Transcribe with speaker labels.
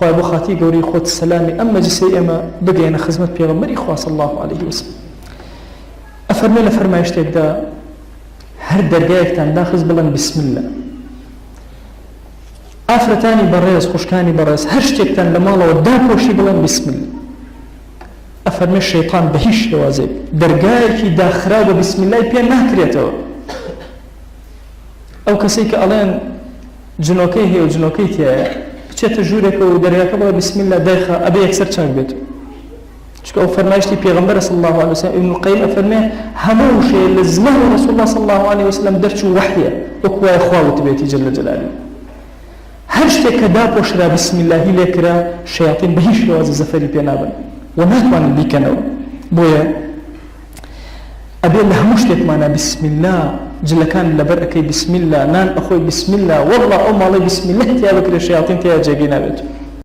Speaker 1: خوای بۆ خاتی گەورەی خۆت سەلامی ئەم مەجلسەی ئێمە بگەێنە خزمەت پێغەمبەری خوا صلی الله عليه وسلم. ئەفەرمێ لە فەرمایشتێکدا هەر دەرگایەکتان داخست بڵێن بسم الله. ئافرەتانی بەڕێز خوشکانی بەڕێز هەر شتێکتان لە ماڵەوە داپۆشی بڵێن بسم الله. ئەفەرمێ شەیطان بە هیچ شێوازێک دەرگایەکی داخرا بە بسم الله پێ ناکرێتەوە. ئەو کەسەی کە ئەڵێن جنۆکەی هەیە و جنۆکەی تایە بچێتە ژوورێکە و دەرگاکە بڵێ بسم الله دایخە ئەبێ یەکسەر چاک بێت. چونکە ئەو فەرمایشتی پێغەمبەر صلی الله عليه وسلم ابن القیم ئەفەرمێ هەموو شێ لە زمانی رسول الله صلی الله عليه وسلم دەرچوو وحیە وەکو وایە خوا وتبێتی جل جلاله. هەر شتێک کە داپۆشرا بسم الله لێکرا شەیاطین بە هیچ شێوازە زەفەری پێ نابن و ناتوانن بیکەنەوە. بۆیە ئەبێ لە هەموو شتێکمانە بسم الله جلەکان لەبەر ئەکەی بسم الله نان ئەخۆی بسم الله والله ئەو ماڵی بسم الله تیا بکرێ شەیاطین تیا جێگەی نابێت.